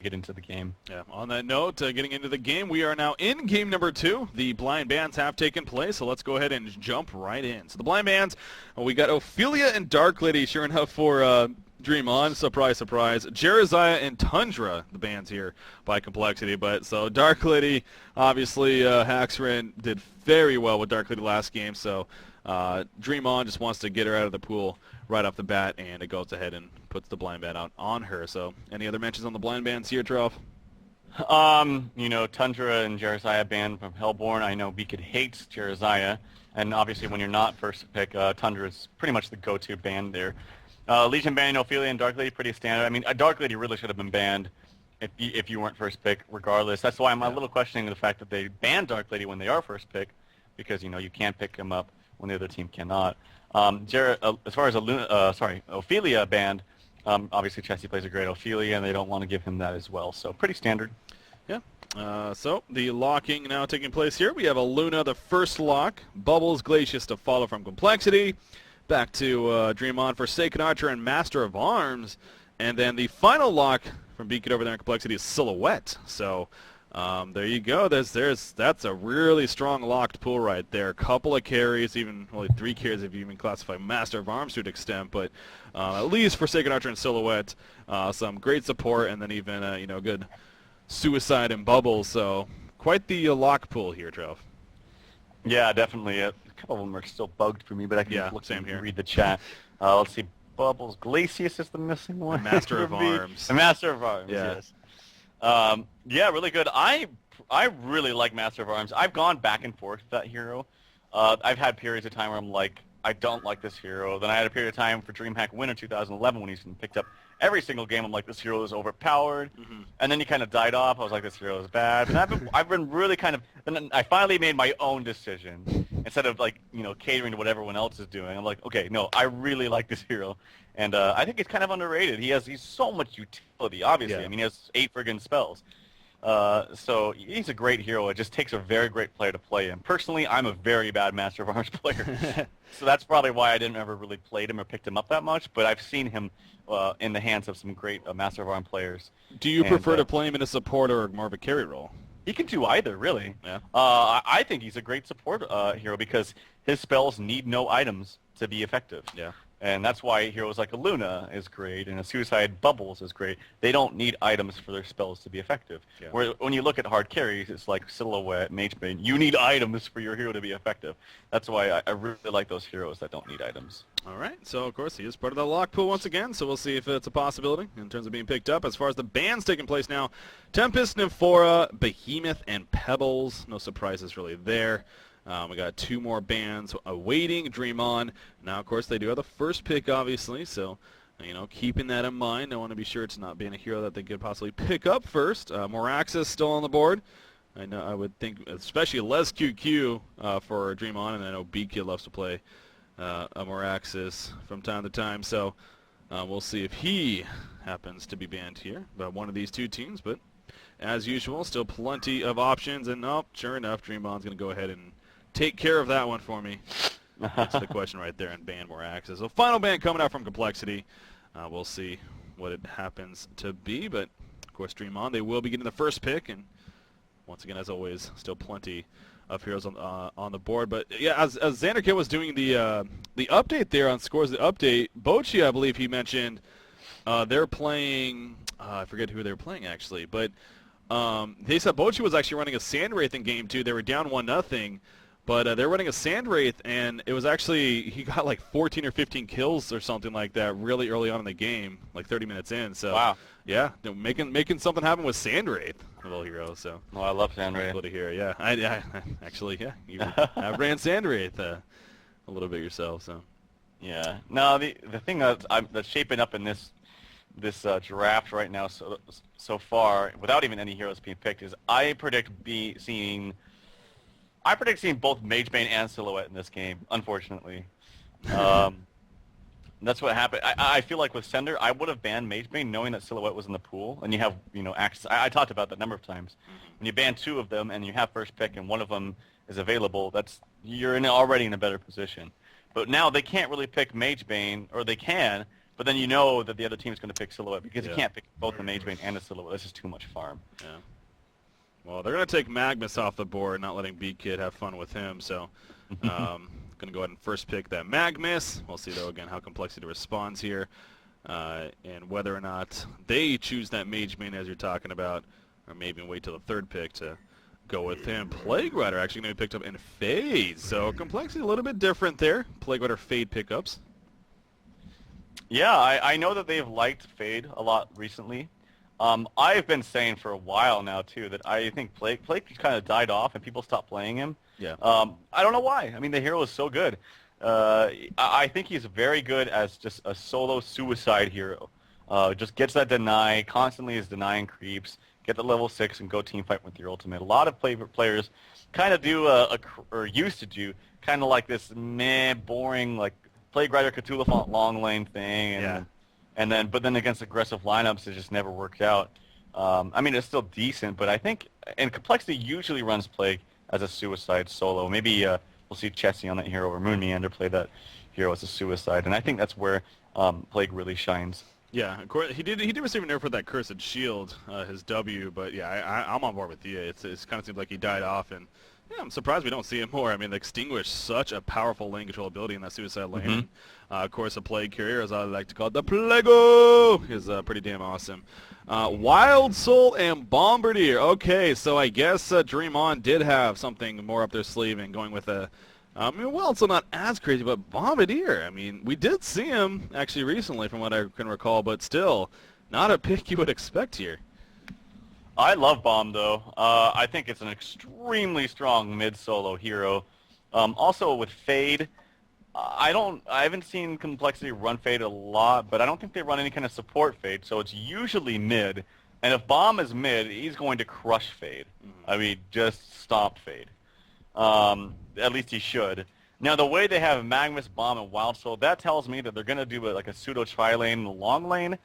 get into the game. Yeah. On that note, getting into the game, we are now in game number 2. The blind bands have taken place, so let's go ahead and jump right in. So the blind bands, we got Ophelia and Dark Lady, sure enough, for DreamHoN. Surprise, surprise. Jerizaiah and Tundra, the bands here by Complexity. But so Dark Lady, obviously, Haxrin did very well with Dark Lady last game, so DreamHoN just wants to get her out of the pool right off the bat, and it goes ahead and puts the blind band out on her. So any other mentions on the blind bands here, Trough? You know, Tundra and Jerizaiah banned from Hellborn. I know Beacon hates Jerizaiah, and obviously when you're not first to pick, Tundra is pretty much the go-to band there. Legion banning Ophelia and Dark Lady, pretty standard. I mean, Dark Lady really should have been banned if you weren't first pick, regardless. That's why I'm a little questioning the fact that they banned Dark Lady when they are first pick, because, you know, you can't pick him up when the other team cannot. As far as Ophelia banned, obviously Chessie plays a great Ophelia, and they don't want to give him that as well. So pretty standard. Yeah. So the locking now taking place here. We have a Luna, the first lock. Bubbles, Glacius to follow from Complexity. Back to DreamHoN, Forsaken Archer, and Master of Arms. And then the final lock from Beacon over there in Complexity is Silhouette. So there you go. That's a really strong locked pool right there. Couple of carries, even only 3 carries if you even classify Master of Arms to an extent, but at least Forsaken Archer and Silhouette, some great support, and then even good Suicide and Bubbles. So quite the lock pool here, Trev. Yeah, definitely. A couple of them are still bugged for me, but I can look same here. Read the chat. Let's see. Bubbles, Glacius is the missing one. The Master of Arms. The Master of Arms. Yeah. Yes. Yeah, really good. I really like Master of Arms. I've gone back and forth with that hero. I've had periods of time where I'm like, I don't like this hero. Then I had a period of time for DreamHack Winter 2011 when he's been picked up every single game. I'm like, this hero is overpowered. Mm-hmm. And then he kind of died off. I was like, this hero is bad. And I've been really kind of. And then I finally made my own decision instead of catering to what everyone else is doing. I'm like, okay, no, I really like this hero. And I think he's kind of underrated. He's so much utility, obviously. Yeah. I mean, he has 8 friggin' spells. So he's a great hero. It just takes a very great player to play him. Personally, I'm a very bad Master of Arms player. So that's probably why I didn't ever really play him or picked him up that much. But I've seen him in the hands of some great Master of Arms players. Do you prefer to play him in a support or more of a carry role? He can do either, really. Yeah. I think he's a great support hero because his spells need no items to be effective. Yeah. And that's why heroes like a Luna is great and a Suicide Bubbles is great. They don't need items for their spells to be effective. Yeah. Where when you look at hard carries, it's like Silhouette, Magebane. You need items for your hero to be effective. That's why I really like those heroes that don't need items. All right. So, of course, he is part of the lock pool once again, so we'll see if it's a possibility in terms of being picked up. As far as the bands taking place now, Tempest, Nymphora, Behemoth, and Pebbles. No surprises really there. We got 2 more bands awaiting DreamHoN. Now, of course, they do have the first pick, obviously, so, keeping that in mind, I want to be sure it's not being a hero that they could possibly pick up first. Moraxis still on the board. I would think, especially Les QQ for DreamHoN, and I know BK loves to play a Moraxis from time to time, so we'll see if he happens to be banned here by one of these 2 teams, but as usual, still plenty of options, and sure enough, DreamHoN's going to go ahead and take care of that one for me. That's the question right there, and ban more axes. So final ban coming out from Complexity. We'll see what it happens to be, but of course DreamHoN, they will be getting the first pick, and once again, as always, still plenty of heroes on the board. But yeah, as Xanderkit was doing the update there on Scores the Update, Bochi, I believe he mentioned, they're playing, I forget who they were playing actually, but they said Bochi was actually running a Sandwraith in Game 2. They were down 1-0. But they're running a Sandwraith, and it was actually, he got like 14 or 15 kills or something like that really early on in the game, like 30 minutes in. So, wow. Yeah, making something happen with Sandwraith, a little hero. So, well, I love Sandwraith. Cool to hear, yeah. I actually, yeah, you have ran Sandwraith a little bit yourself, so. Yeah. No, the thing that's shaping up in this draft right now so far, without even any heroes being picked, is I predict seeing both Magebane and Silhouette in this game, unfortunately. That's what happened. I feel like with Sender, I would have banned Magebane knowing that Silhouette was in the pool, and you have, access. I talked about that a number of times. When you ban 2 of them and you have first pick and one of them is available, you're already in a better position. But now they can't really pick Magebane, or they can, but then you know that the other team's going to pick Silhouette because you Yeah. can't pick both the Mage Bane and the Silhouette. That's just too much farm. Yeah. Well, they're going to take Magnus off the board, not letting B-Kid have fun with him. So, going to go ahead and first pick that Magnus. We'll see, though, again, how Complexity responds here. And whether or not they choose that Mage Bane as you're talking about, or maybe wait till the third pick to go with him. Plague Rider actually going to be picked up in Fade. So, Complexity a little bit different there. Plague Rider Fade pickups. Yeah, I know that they've liked Fade a lot recently. I've been saying for a while now, too, that I think Plague kind of died off and people stopped playing him. Yeah. I don't know why. I mean, the hero is so good. I think he's very good as just a solo suicide hero. Just gets that deny, constantly is denying creeps, get the level 6 and go team fight with your ultimate. A lot of players kind of do, or used to do, kind of like this meh, boring, like, Plague Rider Cthulhu Font long lane thing, but then against aggressive lineups, it just never worked out. I mean, it's still decent, but I think, and Complexity usually runs Plague as a suicide solo. Maybe we'll see Chessie on that hero, or Moon Meander play that hero as a suicide, and I think that's where Plague really shines. Yeah, of course, he did receive a nerf for that Cursed Shield, his W, but yeah, I'm on board with you. It kind of seems like he died off, and yeah, I'm surprised we don't see him more. I mean, the Extinguish, such a powerful lane control ability in that suicide lane. Of course, a Plague Carrier, as I like to call it, the Plago, is pretty damn awesome. Wild Soul and Bombardier. Okay, so I guess DreamHoN did have something more up their sleeve and going with a... I mean, Wild Soul not as crazy, but Bombardier. I mean, we did see him actually recently from what I can recall, but still, not a pick you would expect here. I love Bomb, though. I think it's an extremely strong mid-solo hero. Also, with Fade, I haven't seen Complexity run Fade a lot, but I don't think they run any kind of support Fade, so it's usually mid. And if Bomb is mid, he's going to crush Fade. I mean, just stomp Fade. At least he should. Now, the way they have Magnus, Bomb, and Wild Soul, that tells me that they're going to do like a pseudo tri-lane in the long lane,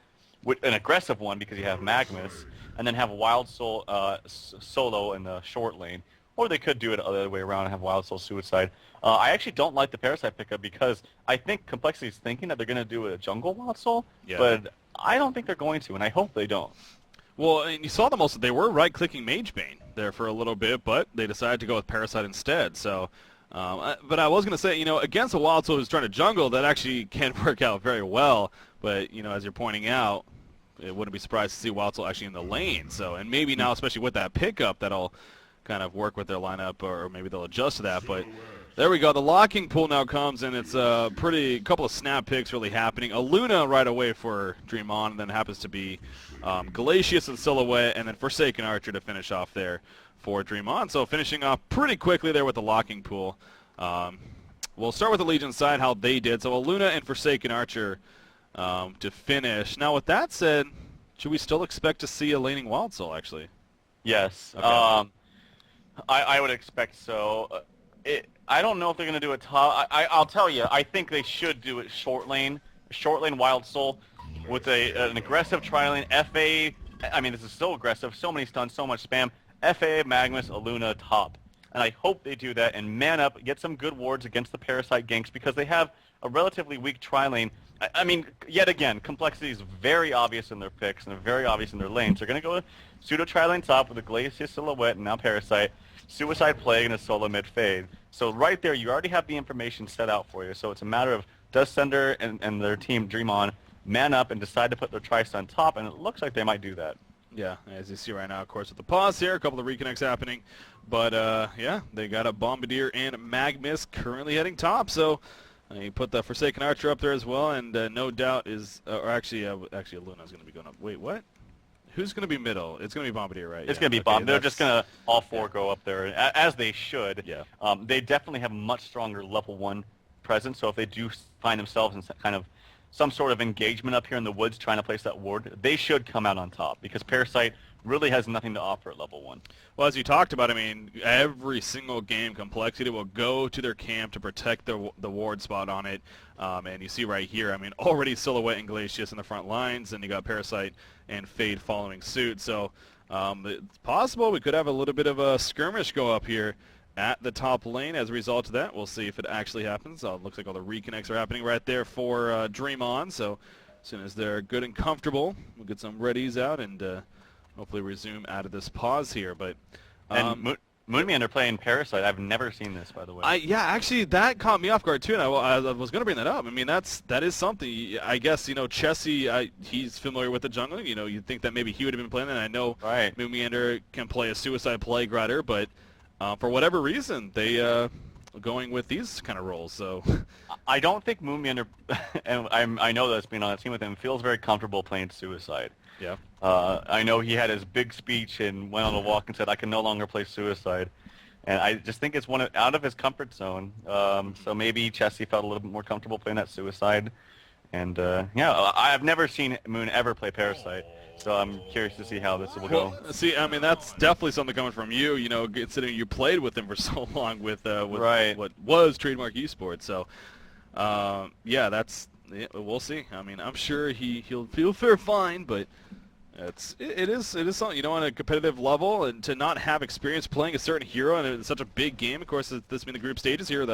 with an aggressive one because you have Magnus, and then have Wild Soul solo in the short lane. Or they could do it the other way around and have Wild Soul suicide. I actually don't like the Parasite pickup because I think Complexity is thinking that they're going to do a jungle Wild Soul, but I don't think they're going to, and I hope they don't. Well, and you saw them also. They were right-clicking Mage Bane there for a little bit, but they decided to go with Parasite instead. So, but I was going to say, against a Wild Soul who's trying to jungle, that actually can work out very well. But, as you're pointing out, it wouldn't be surprised to see Wild Soul actually in the lane. So, and maybe now, especially with that pickup, that'll kind of work with their lineup, or maybe they'll adjust to that. But there we go. The locking pool now comes, and it's a couple of snap picks really happening. A Luna right away for DreamHoN, and then happens to be Glacius and Silhouette, and then Forsaken Archer to finish off there for DreamHoN. So finishing off pretty quickly there with the locking pool. We'll start with the Legion side, how they did. So a Luna and Forsaken Archer to finish. Now, with that said, should we still expect to see a laning Wild Soul, actually? Yes. Okay. I would expect so. I don't know if they're going to do it top. I'll tell you, I think they should do it short lane Wild Soul with an aggressive tri-lane FA. I mean, this is so aggressive, so many stuns, so much spam. FA, Magnus, Aluna, top. And I hope they do that and man up, get some good wards against the Parasite ganks because they have a relatively weak tri-lane. I mean, yet again, Complexity is very obvious in their picks and they're very obvious in their lanes. They're going to go pseudo tri-lane top with a Glacius, Silhouette, and now Parasite, Suicide Plague, and a solo mid fade. So right there, you already have the information set out for you. So it's a matter of does Sender and their team DreamHoN man up and decide to put their tri-stun top, and it looks like they might do that. Yeah, as you see right now, of course, with the pause here, a couple of reconnects happening. But, yeah, they got a Bombardier and Magnus currently heading top. So you put the Forsaken Archer up there as well, and no doubt is actually, Luna's going to be going up. Wait, what? Who's going to be middle? It's going to be Bombardier, right? It's going to be Bomb. They're just going to all four go up there, as they should. Yeah. They definitely have a much stronger level 1 presence, so if they do find themselves in kind of some sort of engagement up here in the woods trying to place that ward, they should come out on top because Parasite really has nothing to offer at level 1. Well, as you talked about, I mean, every single game, Complexity will go to their camp to protect the ward spot on it. And you see right here, I mean, already Silhouette and Glacius in the front lines, and you got Parasite and Fade following suit. So it's possible we could have a little bit of a skirmish go up here at the top lane as a result of that. We'll see if it actually happens. Looks like all the reconnects are happening right there for DreamHoN. So As soon as they're good and comfortable, we'll get some readies out and hopefully resume out of this pause here. But And Moonman are playing Parasite. I've never seen this, by the way. yeah, actually, that caught me off guard too, and I was going to bring that up. I mean, that is something. I guess Chessie, he's familiar with the jungle. You'd think that maybe he would have been playing that. I know Right. Moomiander can play a suicide plague rider, but for whatever reason, they are going with these kind of roles. So I don't think Moonman, and I know that's being on that team with him, feels very comfortable playing Suicide. yeah. I know he had his big speech and went on a walk and said, "I can no longer play Suicide," and I just think it's out of his comfort zone. So maybe Chessie felt a little bit more comfortable playing that Suicide, and yeah, I've never seen Moon ever play Parasite, so I'm curious to see how this will go. Well, see, I mean, that's definitely something coming from you. Considering you played with him for so long with Right. what was Trademark Esports. So yeah, we'll see. I mean, I'm sure he'll fare fine, but it is something, on a competitive level, and to not have experience playing a certain hero in such a big game. Of course, this being the group stages here,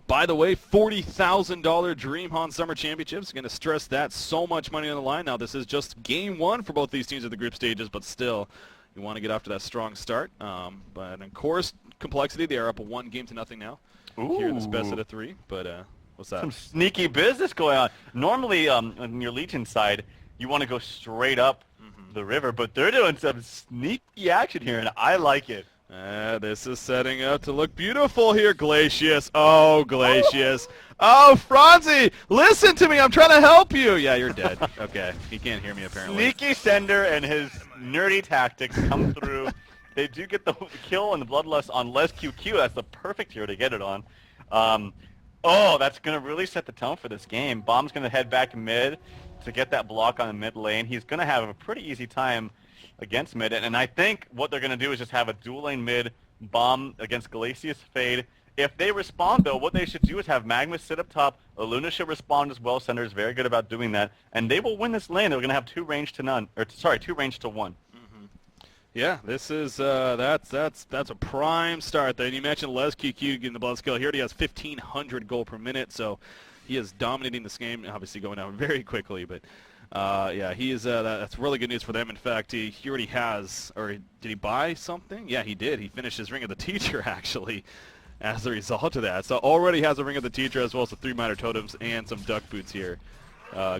by the way, $40,000 DreamHoN Summer Championships. Going to stress that, so much money on the line. Now, this is just game one for both these teams at the group stages, but still, you want to get off to that strong start. But of course, complexity, they are up 1-0 now. Ooh. Here in this best of 3. But what's that? Some sneaky business going on. Normally, on your Legion side, you want to go straight up the river, but they're doing some sneaky action here, and I like it. This is setting up to look beautiful here, Glacius. Oh, Glacius. Oh, Franzi, listen to me. I'm trying to help you. Yeah, you're dead. Okay, he can't hear me apparently. Sneaky Sender and his nerdy tactics come through. They do get the kill and the Bloodlust on Les QQ. That's the perfect hero to get it on. Oh, that's going to really set the tone for this game. Bomb's going to head back mid to get that block on the mid lane. He's going to have a pretty easy time against mid, and I think what they're going to do is just have a dual lane mid Bomb against Glacius Fade. If they respond, though, what they should do is have Magnus sit up top. Luna should respond as well. Sender is very good about doing that, and they will win this lane. They're going to have 2 range to 1. Yeah, this is that's a prime start there. And you mentioned Les QQ getting the blood skill. He already has 1,500 gold per minute, so he is dominating this game. Obviously going down very quickly, but yeah, he is. That's really good news for them. In fact, he already has, or did he buy something? Yeah, he did. He finished his Ring of the Teacher actually, as a result of that. So already has a Ring of the Teacher as well as the 3 minor totems and some duck boots here.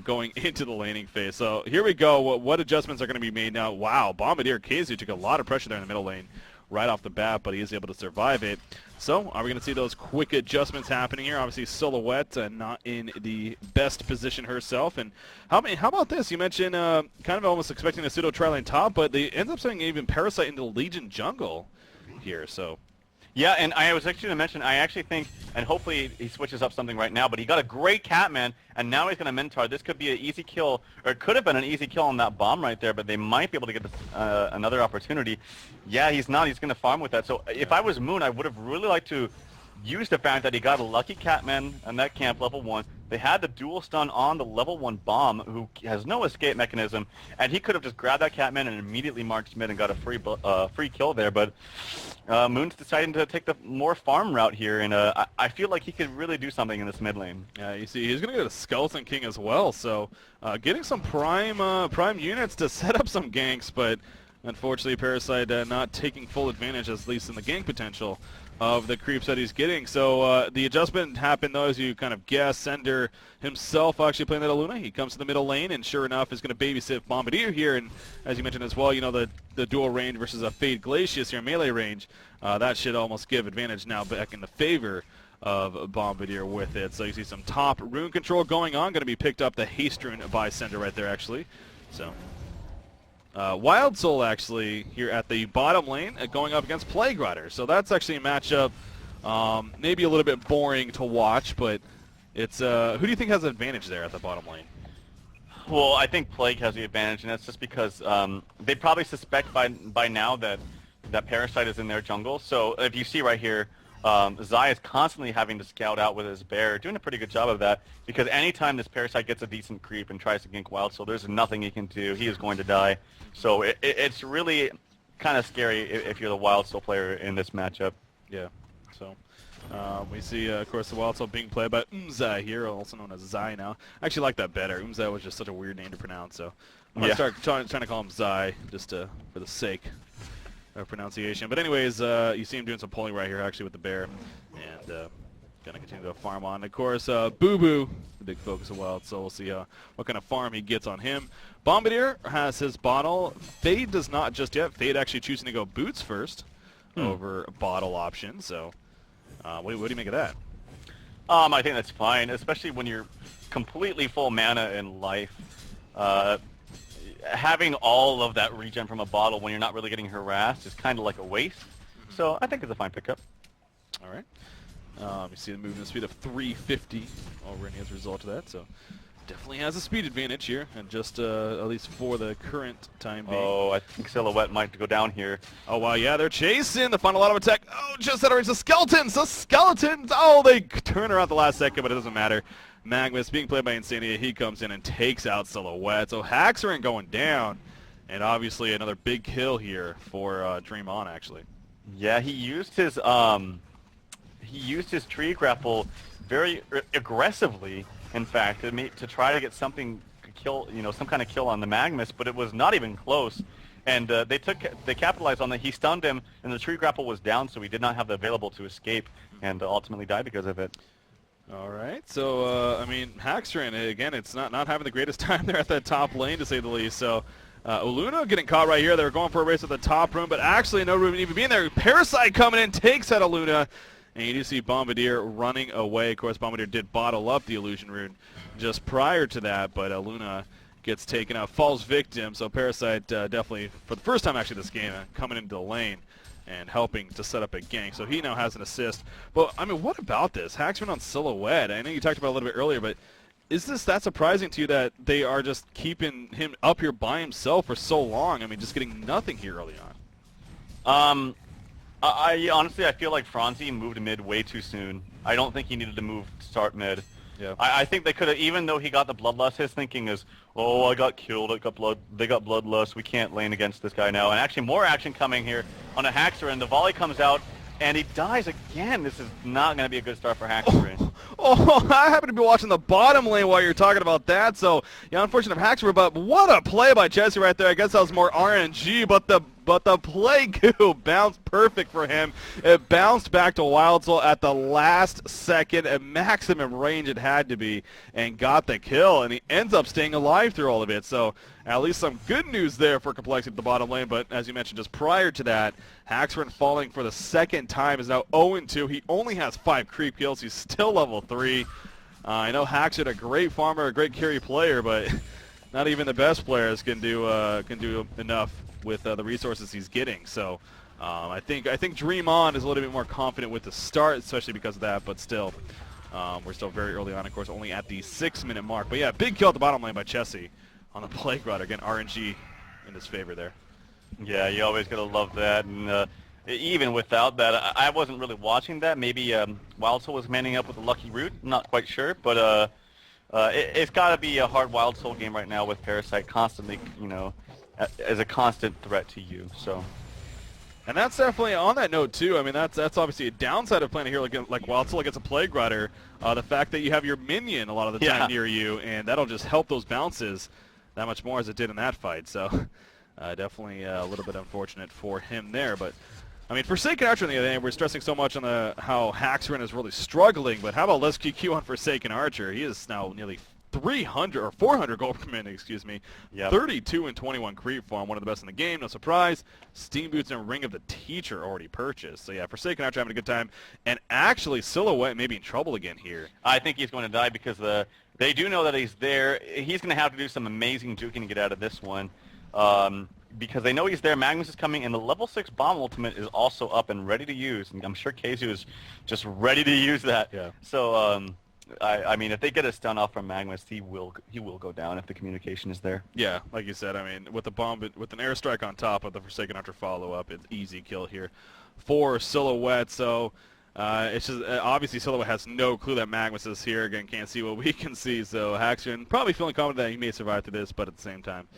Going into the laning phase. So here we go. What adjustments are going to be made now? Wow, Bombardier Kazu took a lot of pressure there in the middle lane right off the bat, but he is able to survive it. So are we going to see those quick adjustments happening here? Obviously, Silhouette not in the best position herself. And how about this? You mentioned kind of almost expecting a pseudo tri-lane top, but they end up sending even Parasite into the Legion jungle here. So. Yeah, and I was actually going to mention, I actually think, and hopefully he switches up something right now, but he got a great Catman, and now he's going to Minotaur. This could be an easy kill, or it could have been an easy kill on that bomb right there, but they might be able to get another opportunity. Yeah, he's not. He's going to farm with that. So if I was Moon, I would have really liked to use the fact that he got a lucky Catman on that camp, level 1. They had the dual stun on the level 1 bomb, who has no escape mechanism, and he could have just grabbed that Catman and immediately marched mid and got a free kill there, but Moon's deciding to take the more farm route here, and I feel like he could really do something in this mid lane. Yeah, you see, he's going to get a Skeleton King as well, so getting some prime units to set up some ganks, but unfortunately Parasite not taking full advantage, at least in the gank potential, of the creeps that he's getting. So the adjustment happened, though, as you kind of guessed. Sender himself actually playing that Luna. He comes to the middle lane, and sure enough is going to babysit Bombardier here. And as you mentioned as well, the dual range versus a Fade Glacius here, melee range, that should almost give advantage now back in the favor of Bombardier with it. So you see some top rune control going on. Going to be picked up the haste rune by Sender right there, actually. So Wild Soul actually here at the bottom lane going up against Plague Rider. So that's actually a matchup maybe a little bit boring to watch, but it's who do you think has an advantage there at the bottom lane? Well, I think Plague has the advantage, and that's just because they probably suspect by now that Parasite is in their jungle. So if you see right here, Zai is constantly having to scout out with his bear, doing a pretty good job of that, because anytime this Parasite gets a decent creep and tries to gank Wild Soul, there's nothing he can do. He is going to die. So it's really kind of scary if you're the Wild Soul player in this matchup. Yeah. So We see, of course, the Wild Soul being played by Umzai here, also known as Zai now. I actually like that better. Umzai was just such a weird name to pronounce, so I'm going to start trying to call him Zai just for the sake of pronunciation. But anyways, you see him doing some pulling right here, actually, with the bear, and going to continue to farm on. Of course, Boo Boo, the big focus of Wild Soul. We'll see what kind of farm he gets on him. Bombardier has his bottle. Fade does not just yet. Fade actually choosing to go boots first over bottle option, so... what do you make of that? I think that's fine, especially when you're completely full mana in life. Having all of that regen from a bottle when you're not really getting harassed is kind of like a waste. So I think it's a fine pickup. All right. You see the movement speed of 350 already as a result of that, so definitely has a speed advantage here, and just at least for the current time being. Oh, I think Silhouette might go down here. Oh, wow, yeah, they're chasing the final auto attack. Oh, just that the skeletons! The skeletons! Oh, they turn around at the last second, but it doesn't matter. Magnus being played by Insanity, he comes in and takes out Silhouette. So Haxorant going down, and obviously another big kill here for DreamHoN, actually. Yeah, he used his tree grapple very aggressively, in fact, to try to get something kill, some kind of kill on the Magnus, but it was not even close. And they capitalized on that. He stunned him, and the tree grapple was down, so he did not have the available to escape, and ultimately died because of it. All right, so I mean, Haxorant again, it's not having the greatest time there at that top lane, to say the least. So Uluna getting caught right here. They were going for a race at the top room, but actually no room even being there. Parasite coming in, takes out Uluna. And you do see Bombardier running away. Of course, Bombardier did bottle up the illusion rune just prior to that, but Luna gets taken out, falls victim. So Parasite definitely, for the first time actually this game, coming into the lane and helping to set up a gank. So he now has an assist. But, I mean, what about this? Haxorant on Silhouette. I know you talked about it a little bit earlier, but is this that surprising to you that they are just keeping him up here by himself for so long? I mean, just getting nothing here early on. I honestly, I feel like Franzi moved mid way too soon. I don't think he needed to start mid. Yeah. I think they could have, even though he got the bloodlust, his thinking is, oh, I got killed, they got bloodlust, we can't lane against this guy now. And actually more action coming here on a Haxorant. The volley comes out, and he dies again. This is not going to be a good start for Haxorant. Oh, I happen to be watching the bottom lane while you're talking about that, so yeah, unfortunate for Haxorant, but what a play by Jesse right there. I guess that was more RNG, but the play goo bounced perfect for him. It bounced back to Wild Soul at the last second, at maximum range it had to be, and got the kill, and he ends up staying alive through all of it. So at least some good news there for Complexity at the bottom lane, but as you mentioned just prior to that, Haxorant falling for the second time is now 0-2. He only has 5 creep kills. He's still level 3. I know Haxorant, a great farmer, a great carry player, but not even the best players can do enough with the resources he's getting. So I think DreamHoN is a little bit more confident with the start, especially because of that. But still, we're still very early on, of course, only at the 6-minute mark. But yeah, big kill at the bottom lane by Chessie on the Plague Rider. Again, RNG in his favor there. Yeah, you always gotta love that. And even without that, I wasn't really watching that. Maybe Wild Soul was manning up with a lucky root. I'm not quite sure, but it's got to be a hard Wild Soul game right now with Parasite constantly, as a constant threat to you. So, and that's definitely on that note too. I mean, that's obviously a downside of playing a hero like Wild Soul against a Plague Rider. The fact that you have your minion a lot of the time near you, and that'll just help those bounces that much more as it did in that fight. So, definitely a little bit unfortunate for him there, but. I mean, Forsaken Archer on the other hand, we're stressing so much on how Haxorant is really struggling, but how about Let's QQ on Forsaken Archer? He is now nearly 300 or 400 gold per minute, excuse me. Yep. 32 and 21 creep farm, one of the best in the game, no surprise. Steam Boots and Ring of the Teacher already purchased. So yeah, Forsaken Archer having a good time, and actually Silhouette may be in trouble again here. I think he's going to die because they do know that he's there. He's going to have to do some amazing juking to get out of this one. Because they know he's there. Magnus is coming, and the level 6 bomb ultimate is also up and ready to use. And I'm sure Keizu is just ready to use that. Yeah. So, I mean, if they get a stun off from Magnus, he will go down if the communication is there. Yeah, like you said, I mean, with the bomb, with an airstrike on top of the Forsaken Archer follow-up, it's easy kill here for Silhouette. So, it's just obviously Silhouette has no clue that Magnus is here. Again, can't see what we can see. So Haxorant probably feeling confident that he may survive through this, but at the same time,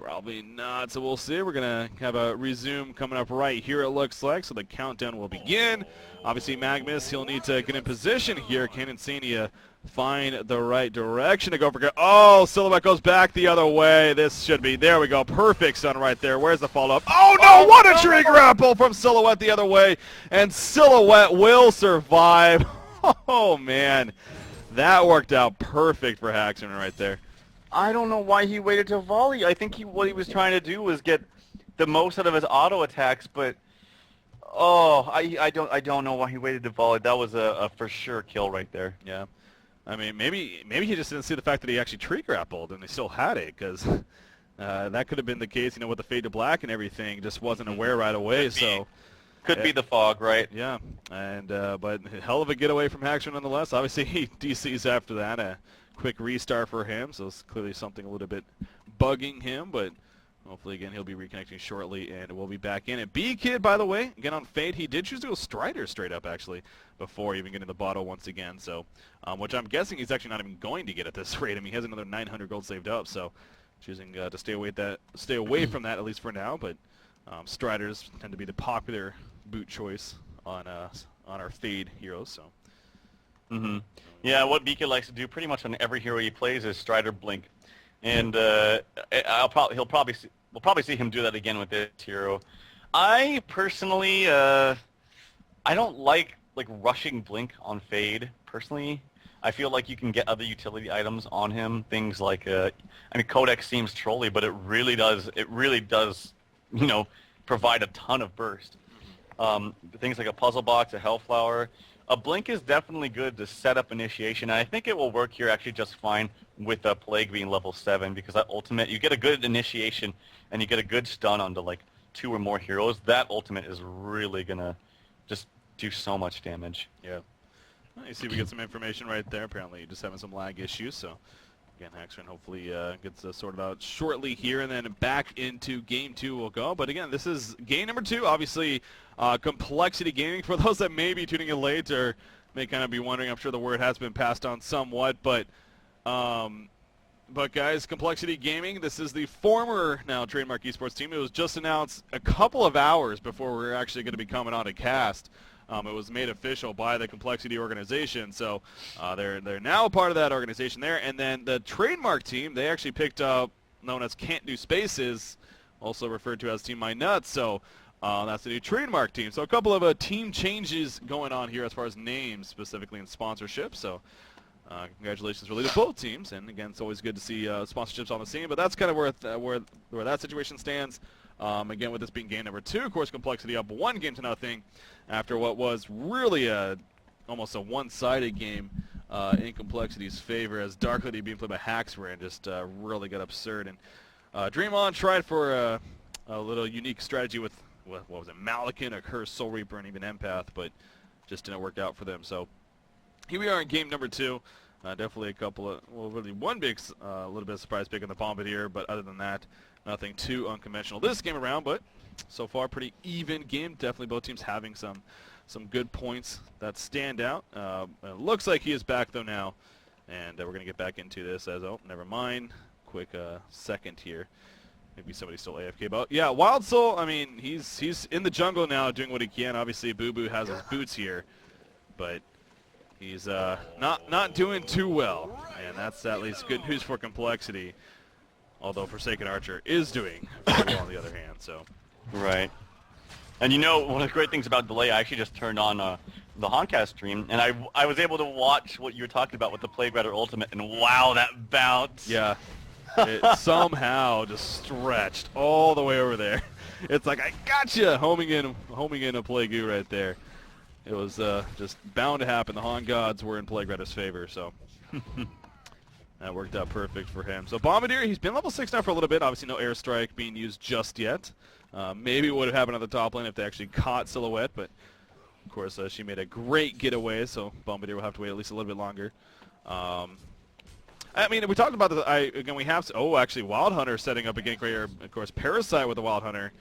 Probably not, so we'll see. We're going to have a resume coming up right here, it looks like, so the countdown will begin. Obviously, Magnus, he'll need to get in position here. Can Insania find the right direction to go for... Oh, Silhouette goes back the other way. This should be... There we go. Perfect stun right there. Where's the follow-up? Oh, no! What a tree grapple from Silhouette the other way, and Silhouette will survive. Oh, man. That worked out perfect for Haxman right there. I don't know why he waited to volley. I think what he was trying to do was get the most out of his auto attacks, but I don't know why he waited to volley. That was a for sure kill right there. Yeah, I mean maybe he just didn't see the fact that he actually tree grappled and he still had it, because that could have been the case, with the fade to black and everything. Just wasn't aware right away. Could be the fog, right? Yeah, and but hell of a getaway from Haxman nonetheless. Obviously he DCs after that. A quick restart for him, so it's clearly something a little bit bugging him, but hopefully again he'll be reconnecting shortly and we'll be back in it. B-Kid, by the way, again on Fade, he did choose to go Strider straight up actually before even getting the bottle once again, so which I'm guessing he's actually not even going to get at this rate. I mean, he has another 900 gold saved up, so choosing to stay away from that at least for now, but Striders tend to be the popular boot choice on our Fade heroes, so. Mm-hmm. Yeah, what Beacon likes to do pretty much on every hero he plays is Strider Blink, and we'll probably see him do that again with this hero. I personally, I don't like rushing Blink on Fade. Personally, I feel like you can get other utility items on him. Things like, I mean, Codex seems trolly, but it really does, provide a ton of burst. Things like a puzzle box, a Hellflower. A Blink is definitely good to set up initiation, and I think it will work here actually just fine with a Plague being level 7, because that ultimate, you get a good initiation, and you get a good stun onto 2 or more heroes. That ultimate is really going to just do so much damage. Yeah. Well, you see we get some information right there. Apparently just having some lag issues, so again, Haxman hopefully gets sorted out shortly here, and then back into Game 2 we'll go. But again, this is game number 2. Obviously, Complexity Gaming, for those that may be tuning in late or may kind of be wondering, I'm sure the word has been passed on somewhat, but guys, Complexity Gaming, this is the former now Trademark Esports team. It was just announced a couple of hours before we were actually going to be coming on to cast. It was made official by the Complexity organization, so they're now a part of that organization there. And then the Trademark team, they actually picked up, known as Can't Do Spaces, also referred to as Team My Nuts, so that's the new Trademark team. So a couple of team changes going on here as far as names, specifically in sponsorship, so congratulations really to both teams. And again, it's always good to see sponsorships on the scene, but that's kind of where that situation stands. Again, with this being game number 2, of course, Complexity up 1-0 after what was really almost a one-sided game in Complexity's favor, as Dark Lady being played by Haxman just really got absurd. And DreamHoN tried for a little unique strategy with, what was it, Malakin, a Cursed Soul Reaper, and even Empath, but just didn't work out for them. So here we are in game number 2. Definitely a couple of, really one big, little bit of surprise pick in the Bombardier, but other than that, nothing too unconventional this game around, but so far pretty even game. Definitely both teams having some good points that stand out. It looks like he is back though now, and we're going to get back into this as, oh, never mind. Quick second here. Maybe somebody's still AFK about. Yeah, Wild Soul, I mean, he's in the jungle now doing what he can. Obviously, Boo Boo has his boots here, but he's not doing too well, and that's at least good news for Complexity. Although Forsaken Archer is doing very well on the other hand, so. Right. And one of the great things about delay, I actually just turned on the Honcast stream, and I was able to watch what you were talking about with the Plague Rider Ultimate, and wow, that bounce. Yeah. It somehow just stretched all the way over there. It's like, I gotcha! Homing in a Plague Goo right there. It was just bound to happen. The Han gods were in Plague Rider's favor, so. That worked out perfect for him. So Bombardier, he's been level 6 now for a little bit. Obviously no airstrike being used just yet. Maybe it would have happened on the top lane if they actually caught Silhouette, but of course she made a great getaway, so Bombardier will have to wait at least a little bit longer. I mean, we talked about this. Again, we have... Oh, actually, Wild Hunter setting up a gank right here. Of course, Parasite with the Wild Hunter.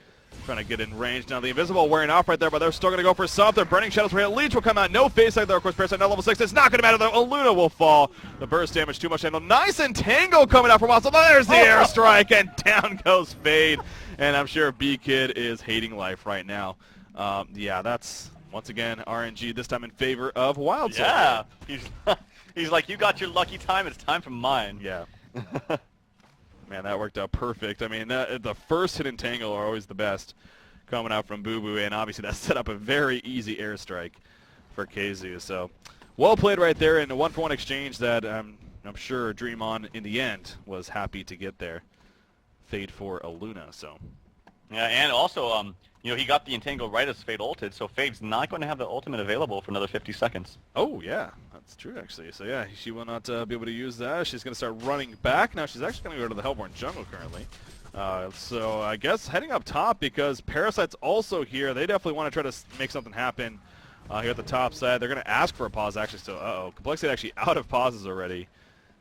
trying to get in range. Now the invisible wearing off right there, but they're still going to go for something. Burning Shadows for Leech will come out. No face like there, of course. Parasite now level 6. It's not going to matter though. Luna will fall. The burst damage too much handle. Nice Entangle coming out for a while. So there's the airstrike, and down goes Fade. And I'm sure B-Kid is hating life right now. Yeah, that's once again RNG. This time in favor of Wild Soul. Yeah, he's like, you got your lucky time. It's time for mine. Yeah. Man, that worked out perfect. I mean, the first hit Entangle are always the best coming out from Boo Boo, and obviously that set up a very easy airstrike for KZoo. So, well played right there in a 1-for-1 exchange that I'm sure DreamHoN in the end was happy to get there. Fade for a Luna, so. Yeah, and also, he got the Entangle right as Fade ulted, so Fade's not going to have the ultimate available for another 50 seconds. Oh, yeah. That's true, actually. So, yeah, she will not be able to use that. She's going to start running back. Now, she's actually going to go to the Hellborn jungle currently. So, I guess heading up top because Parasite's also here. They definitely want to try to make something happen here at the top side. They're going to ask for a pause, actually. So, Complexity actually out of pauses already.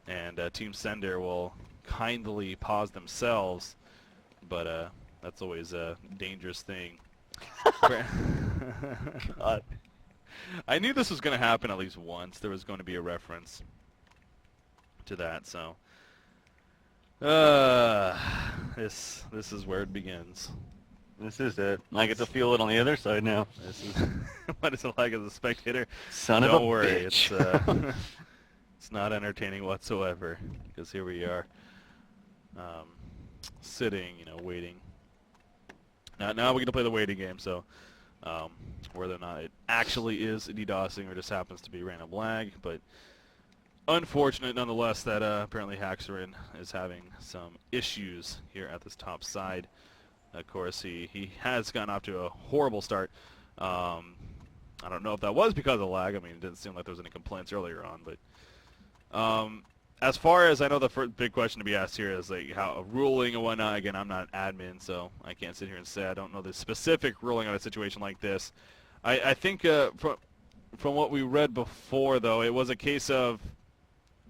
And Team Sender will kindly pause themselves. But that's always a dangerous thing. God. I knew this was going to happen at least once. There was going to be a reference to that, so this is where it begins. This is it. I get to feel it on the other side now. This is what is it like as a spectator? Son of a Don't worry, bitch. it's not entertaining whatsoever because here we are, sitting, waiting. Now we get to play the waiting game, so whether or not it actually is DDoSing or just happens to be random lag, but unfortunate nonetheless that apparently Haxerin is having some issues here at this top side. Of course, he has gotten off to a horrible start. I don't know if that was because of lag. I mean, it didn't seem like there was any complaints earlier on, but as far as I know, the first big question to be asked here is like how a ruling and whatnot. Again, I'm not admin, so I can't sit here and say I don't know the specific ruling on a situation like this. I think from what we read before, though, it was a case of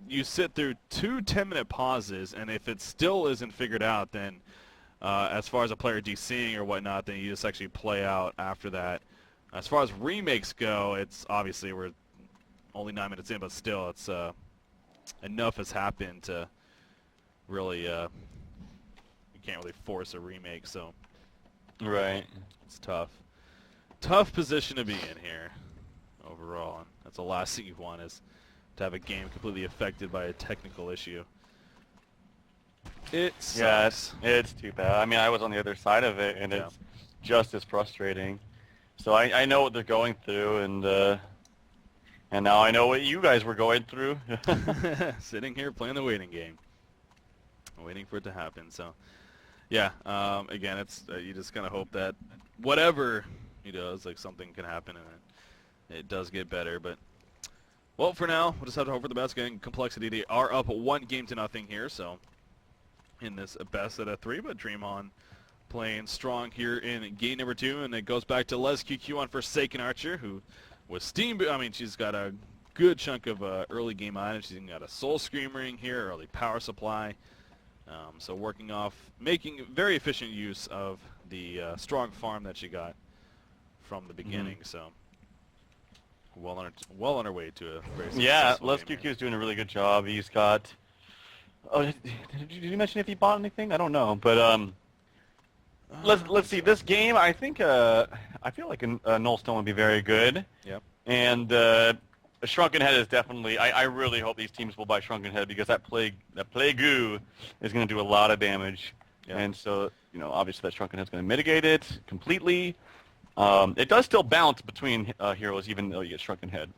you sit through 2 10-minute pauses, and if it still isn't figured out, then as far as a player DCing or whatnot, then you just actually play out after that. As far as remakes go, it's obviously we're only 9 minutes in, but still, it's enough has happened to really you can't really force a remake, so Right. it's tough position to be in here overall, and that's the last thing you want is to have a game completely affected by a technical issue. It sucks. Yeah, it's too bad. I mean, I was on the other side of it, and it's just as frustrating. So I know what they're going through, and now I know what you guys were going through. Sitting here playing the waiting game, waiting for it to happen. So, yeah. Again, it's you just kind of hope that whatever he does, like something can happen and it does get better. But well, for now, we'll just have to hope for the best. Getting Complexity, they are up 1-0 here. So in this best out of 3, but DreamHoN playing strong here in game number 2, and it goes back to LesQQ on Forsaken Archer, who was Steam. I mean, she's got a good chunk of early game items. She's got a Soul Screamer in here, early power supply. So making very efficient use of the strong farm that she got from the beginning. So well on her way to a very successful Yeah, game LesQQ here. is doing a really good job. He's got... Oh, did you mention if he bought anything? I don't know, but let's see. This game, I think I feel like a Nullstone would be very good. Yep. And Shrunken Head is definitely. I really hope these teams will buy Shrunken Head because that Plague-goo is going to do a lot of damage. Yep. And so obviously that Shrunken Head is going to mitigate it completely. It does still bounce between heroes even though you get Shrunken Head,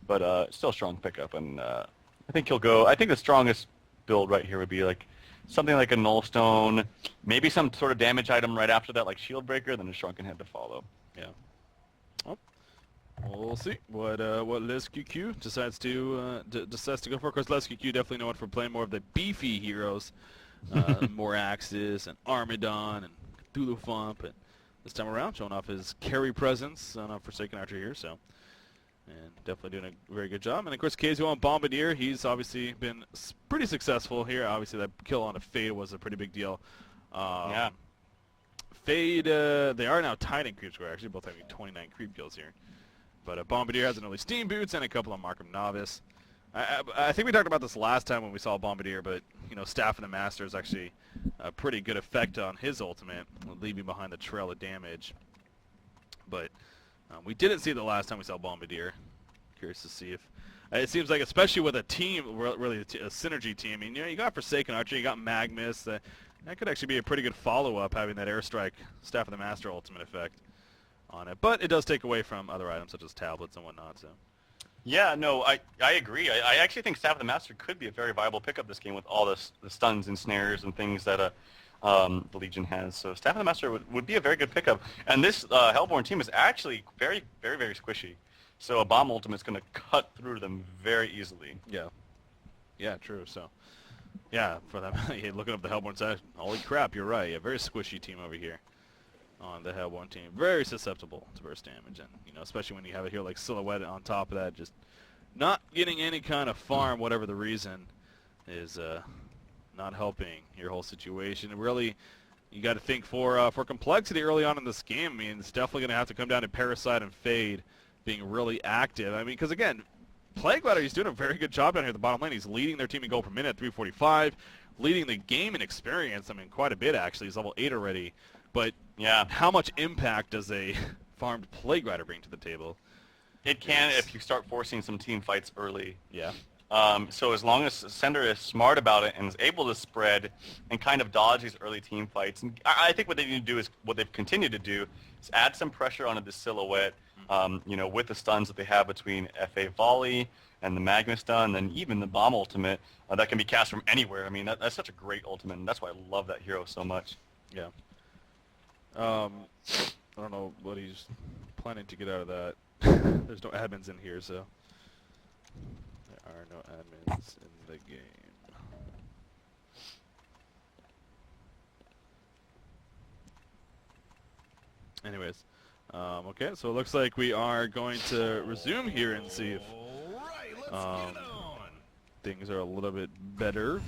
but still strong pickup. And I think he'll go. I think the strongest build right here would be like something like a Nullstone, maybe some sort of damage item right after that, like Shield Breaker, then a Shrunken Head to follow. Yeah. Well, we'll see what LesQQ decides to go for. Of course, LesQQ definitely known for playing more of the beefy heroes, more Axis and Armadon and Cthulhu Fump, and this time around showing off his carry presence on Forsaken Archer here. So. And definitely doing a very good job. And of course, KZoo on Bombardier, he's obviously been pretty successful here. Obviously, that kill on a Fade was a pretty big deal. Yeah. Fade, they are now tied in creep score, actually, both having 29 creep kills here. But Bombardier has an early Steam Boots and a couple of Markham Novice. I think we talked about this last time when we saw Bombardier, but, you know, Staff of the Master is actually a pretty good effect on his ultimate, leaving behind the trail of damage. But we didn't see it the last time we saw Bombardier. Curious to see if... it seems like, especially with a team, really a synergy team, I mean, you know, you got Forsaken Archer, you got Magnus, that could actually be a pretty good follow-up, having that Airstrike Staff of the Master ultimate effect on it. But it does take away from other items such as tablets and whatnot, so... Yeah, no, I agree. I actually think Staff of the Master could be a very viable pickup this game with all the stuns and snares and things that the Legion has. So Staff of the Master would be a very good pickup. And this Hellborn team is actually very, very, very squishy. So a bomb ultimate is going to cut through them very easily. Yeah. Yeah, true. So, yeah, for them, looking up the Hellborn side, holy crap, you're right. A very squishy team over here on the Hellborn team. Very susceptible to burst damage, and, you know, especially when you have it here like Silhouette on top of that, just not getting any kind of farm, whatever the reason, is not helping your whole situation. And really, you got to think for complexity early on in this game. I mean, it's definitely going to have to come down to Parasite and Fade being really active. I mean, because again, Plague Rider, he's doing a very good job down here at the bottom lane. He's leading their team in gold per minute at 345, leading the game in experience. I mean, quite a bit actually. He's level 8 already. But yeah, how much impact does a farmed Plague Rider bring to the table? It can if you start forcing some team fights early. Yeah. So as long as Sender is smart about it and is able to spread and kind of dodge these early team fights, and I think what they need to do is what they've continued to do is add some pressure onto the Silhouette. You know, with the stuns that they have between FA Volley and the Magnus stun, and even the Bomb ultimate that can be cast from anywhere. I mean, that's such a great ultimate, and that's why I love that hero so much. Yeah. I don't know what he's planning to get out of that. There's no admins in here, so there are no admins in the game. Anyways, okay, so it looks like we are going to resume here and see if things are a little bit better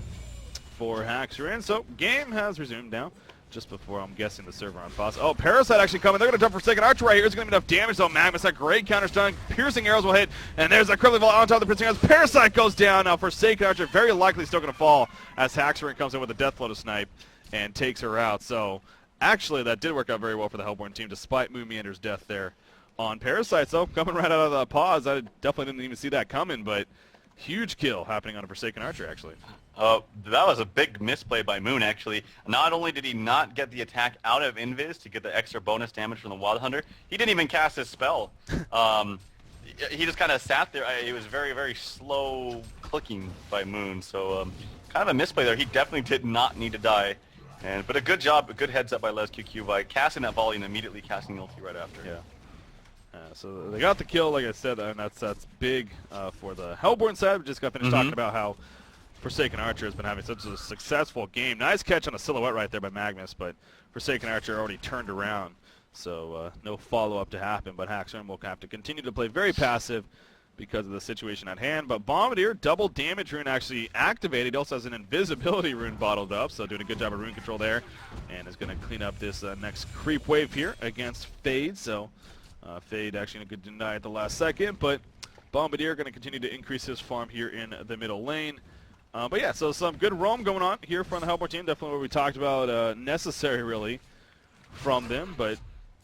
for Haxer. So game has resumed now. Just before, I'm guessing, the server on pause. Oh, Parasite actually coming. They're going to jump for Forsaken Archer right here. It's going to be enough damage, though. Magnus, that great counter stun. Piercing arrows will hit. And there's that crippling volley on top of the piercing arrows. Parasite goes down. Now, Forsaken Archer very likely still going to fall as Haxer comes in with a death blow to snipe and takes her out. So, actually, that did work out very well for the Hellborn team, despite Moon Meander's death there on Parasite. So, coming right out of the pause. I definitely didn't even see that coming, but huge kill happening on a Forsaken Archer, actually. That was a big misplay by Moon, actually. Not only did he not get the attack out of Invis to get the extra bonus damage from the Wild Hunter, he didn't even cast his spell. He just kind of sat there. It was very, very slow clicking by Moon, so kind of a misplay there. He definitely did not need to die. But a good job, a good heads up by LesQQ by casting that volley and immediately casting the ulti right after. Yeah. So they got the kill, like I said, and that's big for the Hellborn side. We just got finished talking about how Forsaken Archer has been having such a successful game. Nice catch on a Silhouette right there by Magnus, but Forsaken Archer already turned around, so no follow-up to happen. But Haxer will have to continue to play very passive because of the situation at hand. But Bombardier, double damage rune actually activated. He also has an invisibility rune bottled up, so doing a good job of rune control there, and is going to clean up this next creep wave here against Fade. So Fade actually going to deny at the last second, but Bombardier going to continue to increase his farm here in the middle lane. But yeah, so some good roam going on here from the Hellborn team. Definitely what we talked about, necessary really from them. But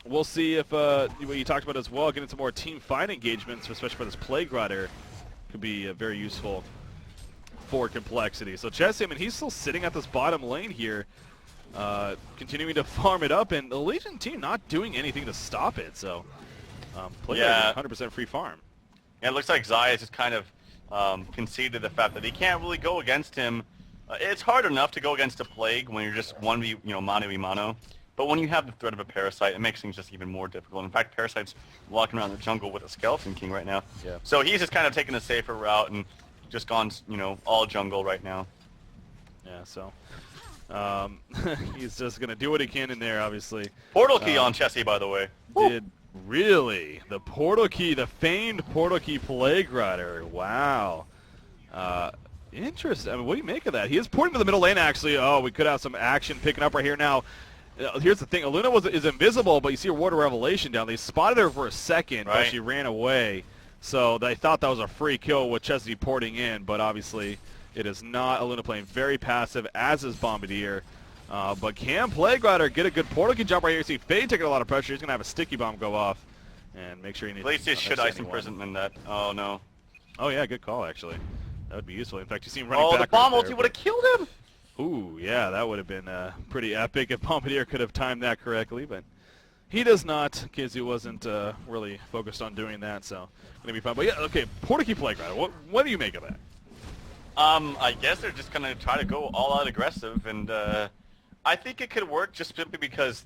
we'll see if what you talked about as well, getting some more team fight engagements, especially for this Plague Rider, could be very useful for complexity. So Chessie, I mean, he's still sitting at this bottom lane here, continuing to farm it up, and the Legion team not doing anything to stop it. So Plague Rider 100% free farm. Yeah, it looks like Zai is just kind of conceded the fact that he can't really go against him. It's hard enough to go against a Plague when you're just 1v, mano-y-mano. But when you have the threat of a Parasite, it makes things just even more difficult. In fact, Parasite's walking around the jungle with a Skeleton King right now. Yeah. So he's just kind of taking a safer route and just gone, all jungle right now. Yeah, so he's just going to do what he can in there, obviously. Portal key on Chessie, by the way. Did really? The portal key, the famed portal key Plague Rider. Wow. Interesting. I mean, what do you make of that? He is porting to the middle lane, actually. Oh, we could have some action picking up right here now. here's the thing. Aluna is invisible, but you see her Ward of Revelation down. They spotted her for a second, but she ran away. So they thought that was a free kill with Chesney porting in, but obviously it is not. Aluna playing very passive, as is Bombardier. But can Plague Rider get a good portal key jump right here? You see Fade taking a lot of pressure. He's going to have a sticky bomb go off. And make sure you need to... Glacius should ice imprisonment that. Oh, no. Oh, yeah, good call, actually. That would be useful. In fact, you see him running back. Oh, the bomb right ulti would have killed him! Ooh, yeah, that would have been pretty epic if Bombardier could have timed that correctly, but he does not. Kizu wasn't really focused on doing that, so going to be fun. But yeah, okay, portal key Plague Rider. What do you make of that? I guess they're just going to try to go all out aggressive, and I think it could work just simply because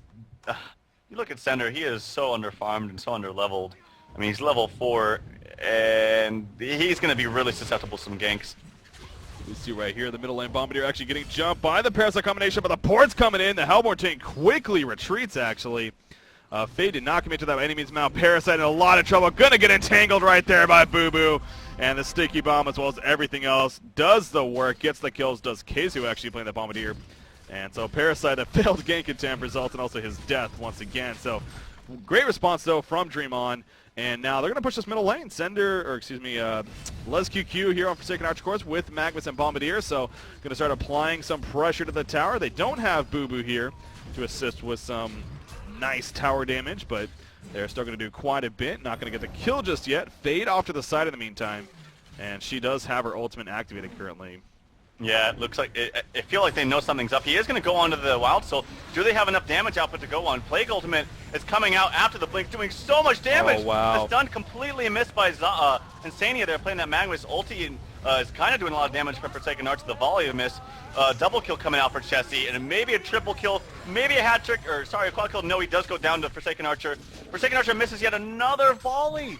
you look at Sender, he is so underfarmed and so underleveled. I mean, he's level 4, and he's going to be really susceptible to some ganks. We see right here the middle lane Bombardier actually getting jumped by the Parasite combination, but the port's coming in. The Hellborn tank quickly retreats, actually. Fade did not commit to that by any means. Now Parasite in a lot of trouble. Gonna get entangled right there by Boo Boo. And the sticky bomb, as well as everything else, does the work, gets the kills, does Keizu actually playing the Bombardier. And so Parasite, a failed gank attempt results in also his death once again. So great response, though, from DreamHoN. And now they're going to push this middle lane. Les QQ here on Forsaken Archer course with Magnus and Bombardier. So going to start applying some pressure to the tower. They don't have Boo Boo here to assist with some nice tower damage, but they're still going to do quite a bit. Not going to get the kill just yet. Fade off to the side in the meantime. And she does have her ultimate activated currently. Yeah, it looks like I feel like they know something's up. He is going to go onto the Wild Soul. Do they have enough damage output to go on? Plague Ultimate is coming out after the blink, doing so much damage. Oh, wow. It's done completely missed by Insania. They're playing that Magnus ulti and is kind of doing a lot of damage for Forsaken Archer. The volley of miss. Double kill coming out for Chessie, and maybe a triple kill, maybe a hat trick, or sorry, a quad kill. No, he does go down to Forsaken Archer. Forsaken Archer misses yet another volley.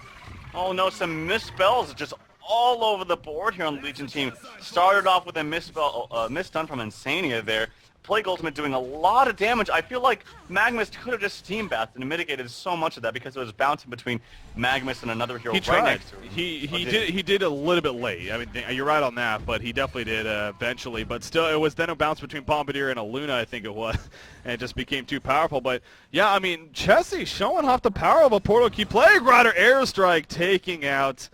Oh no, some misspells just all over the board here on the Legion team. Started off with a misstun from Insania there. Plague Ultimate doing a lot of damage. I feel like Magnus could have just Steam Bathed and mitigated so much of that because it was bouncing between Magnus and another hero right next to him. He did a little bit late. I mean, you're right on that, but he definitely did eventually. But still, it was then a bounce between Bombardier and Aluna, I think it was, and it just became too powerful. But yeah, I mean, Chessie showing off the power of a portal key. Plague Rider Airstrike taking out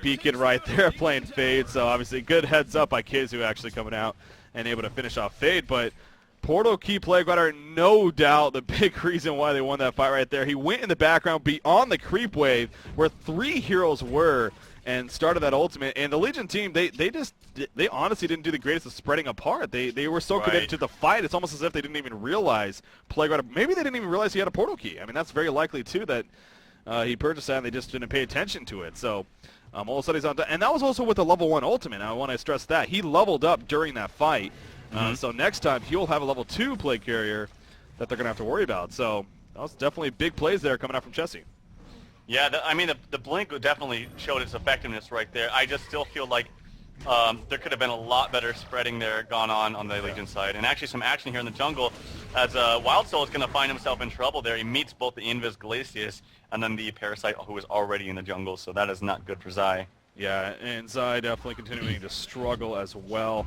Beacon right there, playing Fade. So obviously, good heads up by Keizu actually coming out and able to finish off Fade. But portal key Plague Rider, no doubt the big reason why they won that fight right there. He went in the background beyond the creep wave where 3 heroes were and started that ultimate. And the Legion team, they honestly didn't do the greatest of spreading apart. They were so committed to the fight. It's almost as if they didn't even realize Plague Rider. Maybe they didn't even realize he had a portal key. I mean, that's very likely too that he purchased that and they just didn't pay attention to it. So all of a sudden he's on, and that was also with a level 1 ultimate. I want to stress that he leveled up during that fight. So next time he'll have a level 2 Plague Carrier that they're gonna have to worry about. So that was definitely big plays there coming out from Chessie. Yeah, I mean the blink definitely showed its effectiveness right there. I just still feel like there could have been a lot better spreading there gone on the Legion side, and actually some action here in the jungle as Wild Soul is going to find himself in trouble there. He meets both the Invis Glacius and then the Parasite who is already in the jungle, so that is not good for Zai. Yeah, and Zai definitely continuing to struggle as well.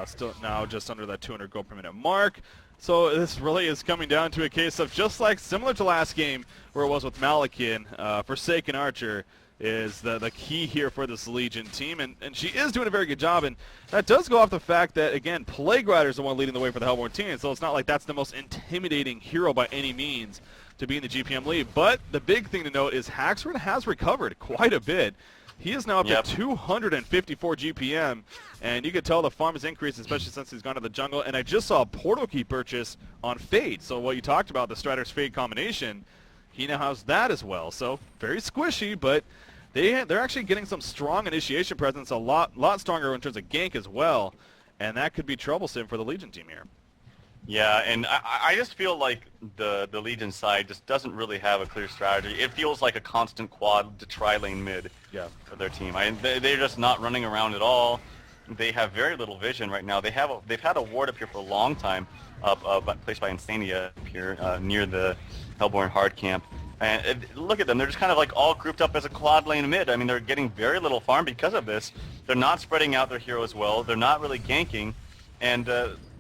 Still now just under that 200 gold per minute mark. So this really is coming down to a case of just like similar to last game where it was with Malakin, Forsaken Archer is the key here for this Legion team, and she is doing a very good job, and that does go off the fact that, again, Plague Rider is the one leading the way for the Hellborn team, so it's not like that's the most intimidating hero by any means to be in the GPM lead. But the big thing to note is Haxford has recovered quite a bit. He is now up to 254 GPM, and you can tell the farm has increased, especially since he's gone to the jungle. And I just saw a portal key purchase on Fade, so what you talked about, the Strider's Fade combination, he now has that as well. So very squishy, but they're actually getting some strong initiation presence, a lot stronger in terms of gank as well, and that could be troublesome for the Legion team here. Yeah, and I just feel like the Legion side just doesn't really have a clear strategy. It feels like a constant quad to tri-lane mid for their team. They're just not running around at all. They have very little vision right now. They've had a ward up here for a long time, placed by Insania up here near the Hellborn hard camp. And look at them. They're just kind of like all grouped up as a quad lane mid. I mean, they're getting very little farm because of this. They're not spreading out their heroes well. They're not really ganking. And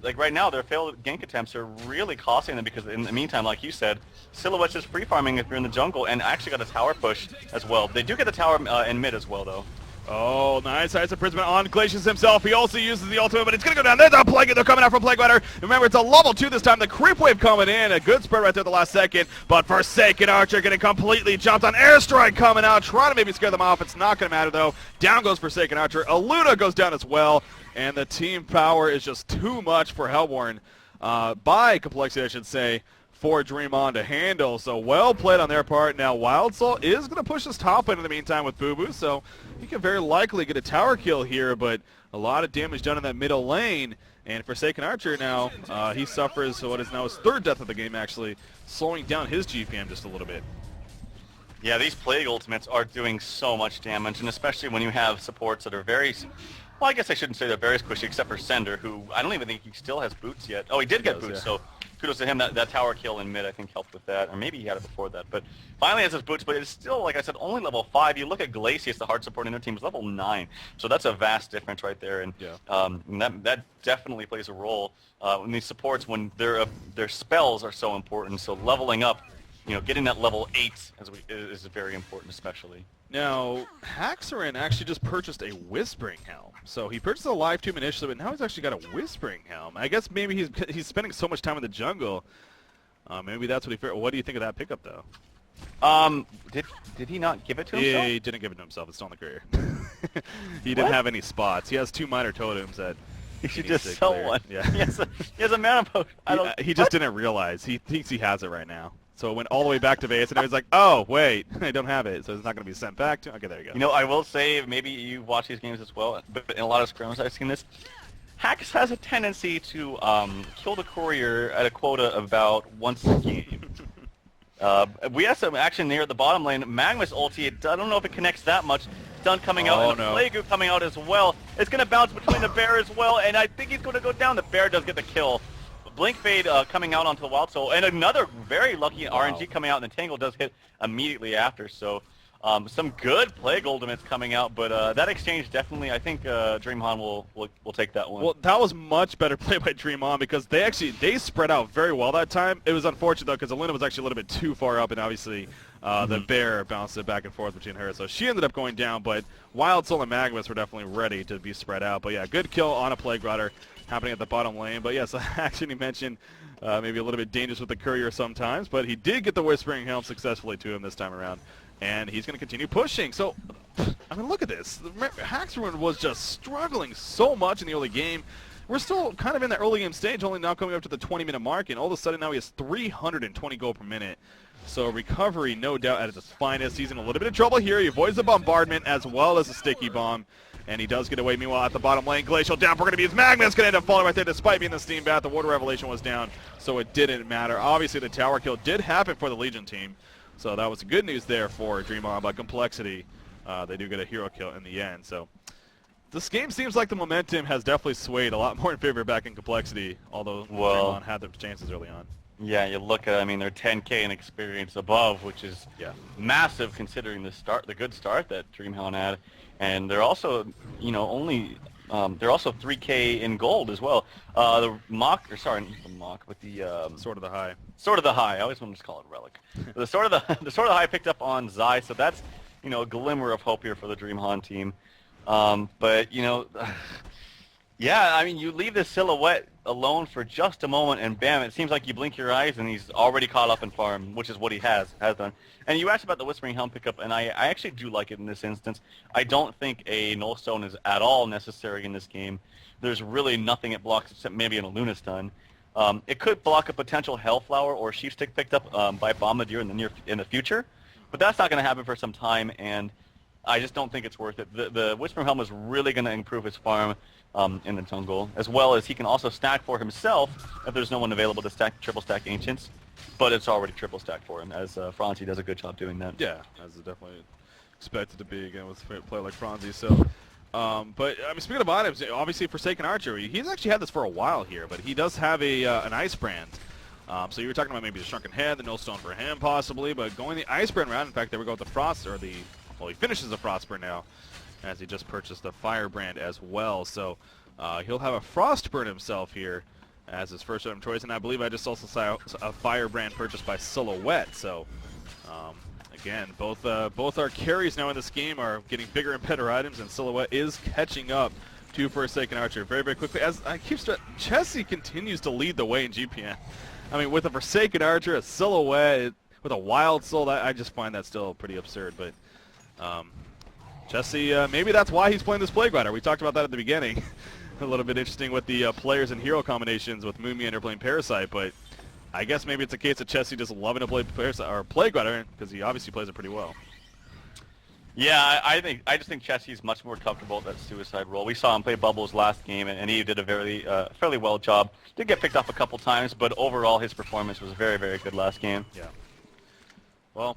like right now, their failed gank attempts are really costing them because in the meantime, like you said, Silhouette's just free farming if you're in the jungle, and actually got a tower push as well. They do get the tower in mid as well, though. Oh, nice. Nice imprisonment on Glacius himself. He also uses the ultimate, but it's going to go down. There's a Plague. They're coming out from Plague Rider. Remember, it's a level 2 this time. The creep wave coming in. A good spread right there at the last second. But Forsaken Archer getting completely jumped on. Airstrike coming out. Trying to maybe scare them off. It's not going to matter, though. Down goes Forsaken Archer. Aluna goes down as well. And the team power is just too much for Hellborn. By complexity, I should say, for DreamHoN to handle. So well played on their part. Now Wild Soul is going to push this top lane in the meantime with Boo Boo, so he can very likely get a tower kill here, but a lot of damage done in that middle lane. And Forsaken Archer now, he suffers what is now his 3rd death of the game, actually, slowing down his GPM just a little bit. Yeah, these Plague ultimates are doing so much damage, and especially when you have supports that are very... Well, I guess I shouldn't say they're very squishy, except for Sender, who I don't even think he still has boots yet. Oh, he did get boots, yeah. so kudos to him. That tower kill in mid, I think, helped with that. Or maybe he had it before that. But finally has his boots, but it's still, like I said, only level 5. You look at Glacius, the hard support in their team, is level 9. So that's a vast difference right there. And, and that definitely plays a role in these supports when their spells are so important. So leveling up, getting that level 8 is very important, especially. Now, Haxorin actually just purchased a Whispering Helm. So he purchased a Live Tomb initially, but now he's actually got a Whispering Helm. I guess maybe he's spending so much time in the jungle. Maybe that's what he... What do you think of that pickup, though? Did he not give it to himself? He didn't give it to himself. It's still in the career. He didn't have any spots. He has 2 minor totems that... He should just sell one. Yeah. He has a mana potion. He just didn't realize. He thinks he has it right now. So it went all the way back to base, and it was like, oh, wait, I don't have it, so it's not going to be sent back to... Okay, there you go. I will say, maybe you've watched these games as well, but in a lot of scrims I've seen this, Hax has a tendency to kill the courier at a quota about once a game. We have some action near the bottom lane. Magma's ulti, I don't know if it connects that much. Stun coming out, and the Plague coming out as well. It's going to bounce between the bear as well, and I think he's going to go down. The bear does get the kill. Blink Fade coming out onto the Wild Soul, and another very lucky RNG coming out, and the Tangle does hit immediately after. So some good Plague ultimates coming out, but that exchange definitely, I think DreamHoN will take that one. Well, that was much better play by DreamHoN because they spread out very well that time. It was unfortunate, though, because Aluna was actually a little bit too far up, and obviously the bear bounced it back and forth between her, so she ended up going down, but Wild Soul and Magnus were definitely ready to be spread out. But yeah, good kill on a Plague Rider happening at the bottom lane. But yes, actually mentioned maybe a little bit dangerous with the courier sometimes, but he did get the Whispering Helm successfully to him this time around, and he's going to continue pushing. So, I mean, look at this. Haxorin was just struggling so much in the early game. We're still kind of in the early game stage, only now coming up to the 20-minute mark, and all of a sudden now he has 320 gold per minute. So recovery, no doubt, at its finest. He's in a little bit of trouble here. He avoids the bombardment as well as a sticky bomb, and he does get away. Meanwhile, at the bottom lane, Glacial down. We're going to be his Magma. It's going to end up falling right there despite being the Steam Bath. The Water Revelation was down, so it didn't matter. Obviously, the tower kill did happen for the Legion team, so that was good news there for DreamHoN. But Complexity, they do get a hero kill in the end. So this game seems like the momentum has definitely swayed a lot more in favor back in Complexity, although DreamHoN had their chances early on. Yeah, you look at, I mean, they're 10K in experience above, which is massive considering the good start that DreamHoN had, and they're also, they're also 3K in gold as well. The Mock, or sorry, not the Mock, but the Sword of the High. Sword of the High. I always want to just call it Relic. The Sword of the High picked up on Zai, so that's a glimmer of hope here for the DreamHoN team. But yeah, I mean, you leave the Silhouette alone for just a moment, and bam, it seems like you blink your eyes, and he's already caught up in farm, which is what he has done. And you asked about the Whispering Helm pickup, and I actually do like it in this instance. I don't think a Nullstone is at all necessary in this game. There's really nothing it blocks except maybe an Aluna stun. It could block a potential Hellflower or Sheep Stick picked up by Bombardier in the future, but that's not going to happen for some time, and I just don't think it's worth it. The Whispering Helm is really going to improve his farm in the jungle, as well as he can also stack for himself if there's no one available to triple stack Ancients, but it's already triple stacked for him, as Franzi does a good job doing that. Yeah, as it definitely expected to be, again, with a player like Franzi. So, but I mean, speaking of items, obviously Forsaken Archer, he's actually had this for a while here, but he does have an Ice Brand. So you were talking about maybe the Shrunken Head, the Nullstone for him possibly, but going the Ice Brand route, in fact, there we go with the Frost, or well, he finishes the Frostburn now, as he just purchased the Firebrand as well. So he'll have a Frostburn himself here as his first item choice. And I believe I just also saw a Firebrand purchased by Silhouette. So, again, both our carries now in this game are getting bigger and better items, and Silhouette is catching up to Forsaken Archer very, very quickly. As I keep stressing, Chessie continues to lead the way in GPN. I mean, with a Forsaken Archer, a Silhouette, with a Wild Soul, I just find that still pretty absurd. But Chessie, maybe that's why he's playing this Plague Rider. We talked about that at the beginning. A little bit interesting with the players and hero combinations with Moonmeander playing Parasite, but I guess maybe it's a case of Chessie just loving to play Parasite or Plague Rider because he obviously plays it pretty well. Yeah, I just think Chessie's much more comfortable at that suicide role. We saw him play Bubbles last game, and he did a very fairly well job. Did get picked off a couple times, but overall his performance was very, very good last game. Yeah. Well,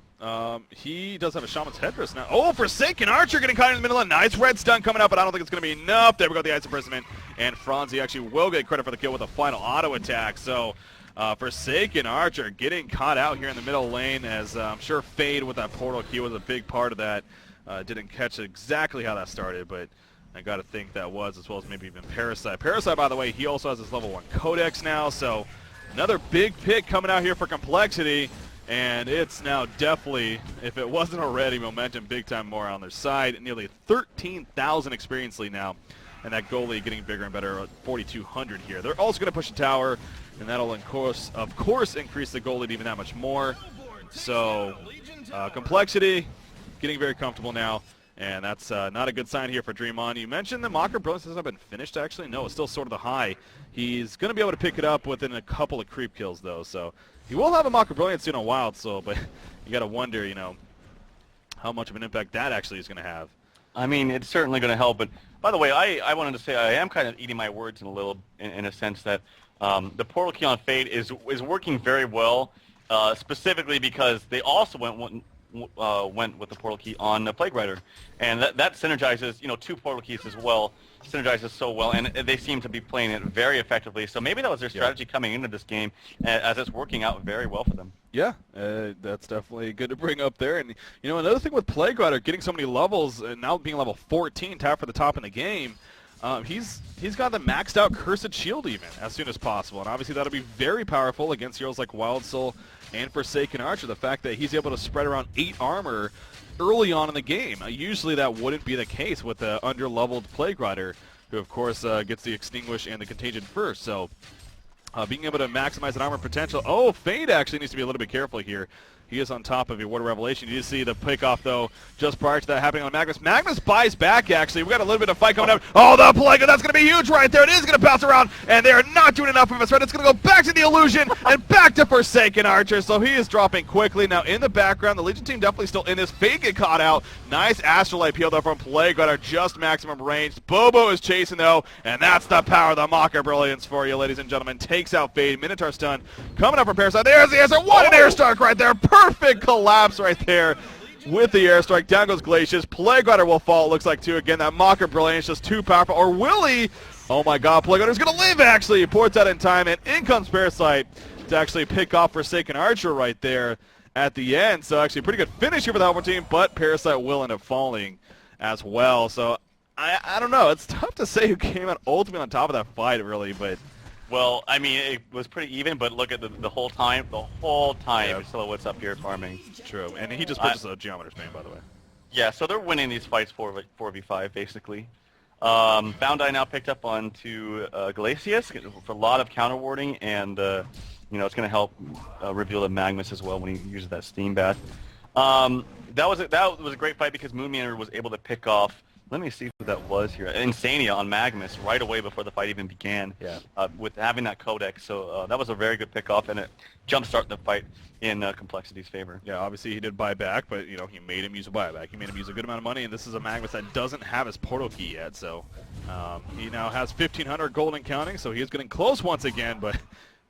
he does have a Shaman's Headdress now. Oh, Forsaken Archer getting caught in the middle. A nice red stun coming up, but I don't think it's going to be enough. There we go, the Ice Imprisonment. And Franzi actually will get credit for the kill with a final auto attack. So, Forsaken Archer getting caught out here in the middle lane, as I'm sure Fade with that portal key was a big part of that. Didn't catch exactly how that started, but I got to think that was, as well as maybe even Parasite. Parasite, by the way, he also has his level 1 Codex now, so another big pick coming out here for Complexity. And it's now definitely, if it wasn't already, momentum big time more on their side. Nearly 13,000 experience lead now. And that goal lead getting bigger and better at 4,200 here. They're also going to push a tower, and that'll, of course, increase the goal lead even that much more. So, Complexity getting very comfortable now. And that's not a good sign here for DreamHoN. You mentioned the Mocker Brilliance hasn't been finished, actually. No, it's still sort of the high. He's going to be able to pick it up within a couple of creep kills, though. So he will have a Mocker Brilliance soon on Wild Soul, but you got to wonder, how much of an impact that actually is going to have. I mean, it's certainly going to help. But by the way, I wanted to say I am kind of eating my words in a sense that the portal key on Fade is working very well, specifically because they also went with the portal key on the Plague Rider, and that synergizes, two portal keys as well, synergizes so well, and they seem to be playing it very effectively. So maybe that was their strategy coming into this game, as it's working out very well for them. Yeah, that's definitely good to bring up there. And another thing with Plague Rider getting so many levels and now being level 14, tied for the top in the game. He's got the maxed out Cursed Shield even as soon as possible, and obviously that'll be very powerful against heroes like Wild Soul and Forsaken Archer. The fact that he's able to spread around 8 armor early on in the game. Usually that wouldn't be the case with the under-leveled Plague Rider, who of course gets the Extinguish and the Contagion first. So being able to maximize that armor potential. Oh, Fade actually needs to be a little bit careful here. He is on top of your Ward of Revelation. You see the pick-off, though, just prior to that happening on Magnus. Magnus buys back, actually. We got a little bit of fight coming up. Oh, the Plague, that's going to be huge right there. It is going to bounce around, and they are not doing enough of us, right? It's going to go back to the Illusion and back to Forsaken Archer, so he is dropping quickly. Now, in the background, the Legion team definitely still in this. Fade get caught out. Nice Astrolight peel, though, from Plague Rider, just maximum range. Bobo is chasing, though, and that's the power of the Mocker Brilliance for you, ladies and gentlemen. Takes out Fade. Minotaur stun coming up from Parasite. There's the answer. What an airstrike right there. Perfect collapse right there with the airstrike. Down goes Glacius. Plague Rider will fall, it looks like, too. Again, that Mocker Brilliance just too powerful. Or will he? Oh my god, Plague Rider's going to live, actually. He ports out in time, and in comes Parasite to actually pick off Forsaken Archer right there at the end. So actually a pretty good finish here for the Helper team, but Parasite will end up falling as well. So I don't know. It's tough to say who came out ultimately on top of that fight, really, but... Well, I mean, it was pretty even, but look at the whole time. Silhouette's up here farming. True, and he just purchased a Geometer's Bane, by the way. Yeah, so they're winning these fights 4v5, basically. Boundai now picked up onto Glacius for a lot of counter warding, and it's going to help reveal the Magnus as well when he uses that Steam Bath. That was a great fight because Moonmeander was able to pick off. Let me see who that was here. Insania on Magnus right away before the fight even began. Yeah. With having that codex, so that was a very good pickoff, and it jumpstarted the fight in Complexity's favor. Yeah, obviously he did buy back, but he made him use a buyback. He made him use a good amount of money, and this is a Magnus that doesn't have his portal key yet. So he now has 1,500 gold and counting, so he is getting close once again. But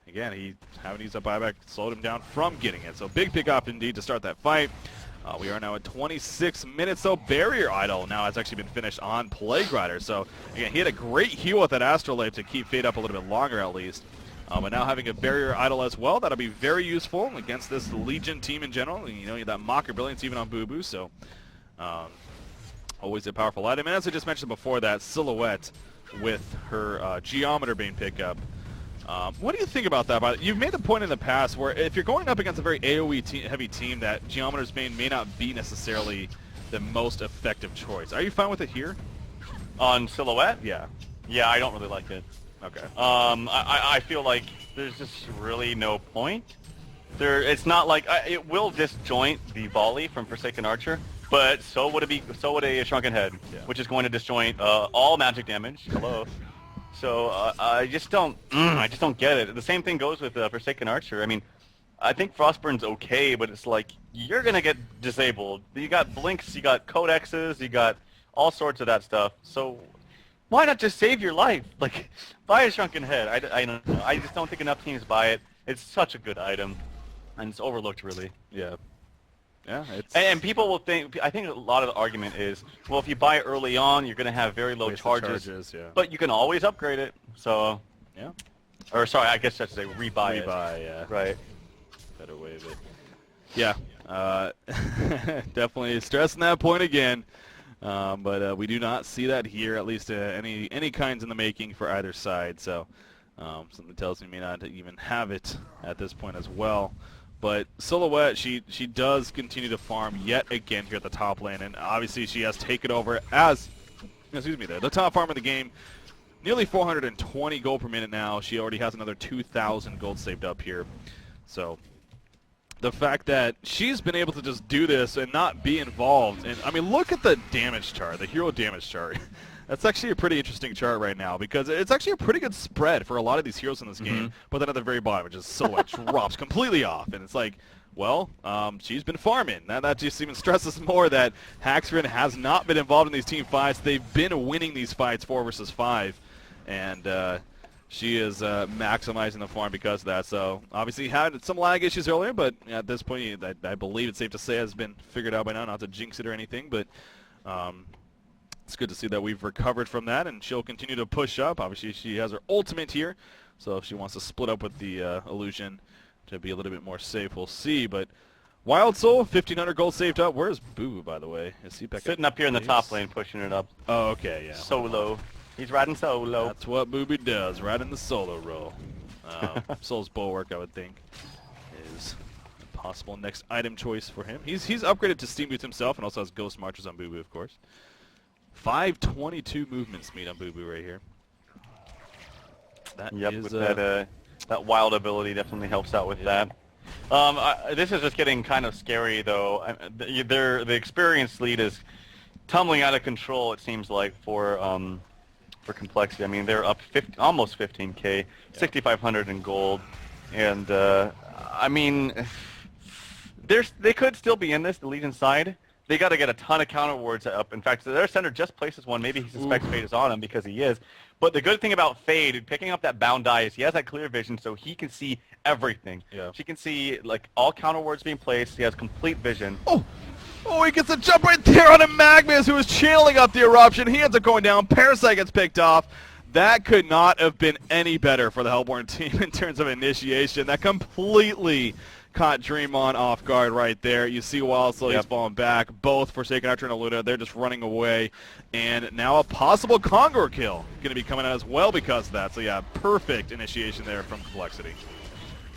again, he having used a buyback slowed him down from getting it. So big pickoff indeed to start that fight. We are now at 26 minutes, so Barrier Idol now has actually been finished on Plague Rider. So, again, he had a great heal with that Astrolabe to keep Fade up a little bit longer at least. But now having a Barrier Idol as well, that'll be very useful against this Legion team in general. That Mocker Brilliance even on Boo Boo, so always a powerful item. And as I just mentioned before that, Silhouette with her Geometer Bane pickup. What do you think about that? You've made the point in the past where if you're going up against a very AoE heavy team, that Geometer's Bane may not be necessarily the most effective choice. Are you fine with it here? On Silhouette? Yeah. Yeah, I don't really like it. Okay. I feel like there's just really no point. It's not like it will disjoint the volley from Forsaken Archer, but so would a Shrunken Head, Yeah. which is going to disjoint all magic damage. Hello. So I just don't get it. The same thing goes with Forsaken Archer. I mean, I think Frostburn's okay, but it's like you're gonna get disabled. You got blinks, you got codexes, you got all sorts of that stuff. So why not just save your life? Like, buy a Shrunken Head. I don't know. I just don't think enough teams buy it. It's such a good item, and it's overlooked really. Yeah. Yeah. And people will think. I think a lot of the argument is, well, if you buy it early on, you're going to have very low charges. Yeah. But you can always upgrade it. So. Yeah. Or sorry, I guess I should say rebuy it. Rebuy, yeah. Right. Better way of it. Yeah. Definitely stressing that point again. But we do not see that here, at least any kinds in the making for either side. So something tells me may not even have it at this point as well. But Silhouette, she does continue to farm yet again here at the top lane, and obviously she has taken over as, the top farm of the game. Nearly 420 gold per minute now. She already has another 2,000 gold saved up here. So the fact that she's been able to just do this and not be involved, and I mean, look at the damage chart, the hero damage chart. That's actually a pretty interesting chart right now because it's actually a pretty good spread for a lot of these heroes in this game. But then at the very bottom, which is Silhouette, drops completely off, and it's like, well, she's been farming. Now that just even stresses more that Haxrin has not been involved in these team fights. They've been winning these fights 4 versus 5, and she is maximizing the farm because of that. So obviously had some lag issues earlier, but at this point, I believe it's safe to say has been figured out by now. Not to jinx it or anything, but it's good to see that we've recovered from that, and she'll continue to push up. Obviously, she has her ultimate here, so if she wants to split up with the illusion to be a little bit more safe, we'll see. But Wild Soul, 1,500 gold saved up. Where's Boo, by the way? Is he back sitting up here in the top lane, pushing it up? Oh, okay, yeah. Solo. He's riding solo. That's what Booby does, riding the solo role. Soul's Bulwark, I would think, is a possible next item choice for him. He's upgraded to Steam Boots himself and also has Ghost Marchers on Boo Boo, of course. 522 movement speed on Boo Boo right here. That is, with that wild ability definitely helps out with that. This is just getting kind of scary, though. The experienced lead is tumbling out of control, it seems like, for Complexity. I mean, they're up almost 15k, 6,500 in gold, and I mean, they could still be in this, the Legion side. They got to get a ton of counter wards up. In fact, their center just places one. Maybe he suspects Fade is on him because he is. But the good thing about Fade, picking up that bound die, is he has that clear vision, so he can see everything. Yeah. She can see like all counter wards being placed. He has complete vision. Oh, he gets a jump right there on a Magnus who is channeling up the eruption. He ends up going down. Parasite gets picked off. That could not have been any better for the Hellborn team in terms of initiation. That completely caught DreamHoN off guard right there. You see Wild Soul, he's falling back. Both Forsaken Archer and Luna, they're just running away. And now a possible Conqueror kill going to be coming out as well because of that. So yeah, perfect initiation there from Complexity.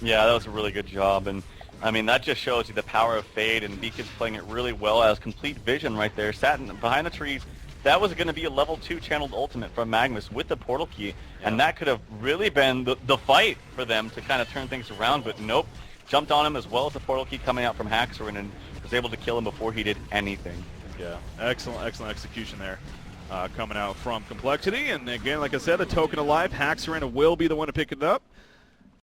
Yeah, that was a really good job. And I mean, that just shows you the power of Fade, and Beacon's playing it really well as complete vision right there. Sat behind the trees. That was going to be a level 2 channeled ultimate from Magnus with the portal key. And that could have really been the fight for them to kind of turn things around. But nope. Jumped on him as well as the portal key coming out from Haxrin and was able to kill him before he did anything. Yeah, excellent execution there coming out from Complexity. And again, like I said, the token alive, Haxrin will be the one to pick it up.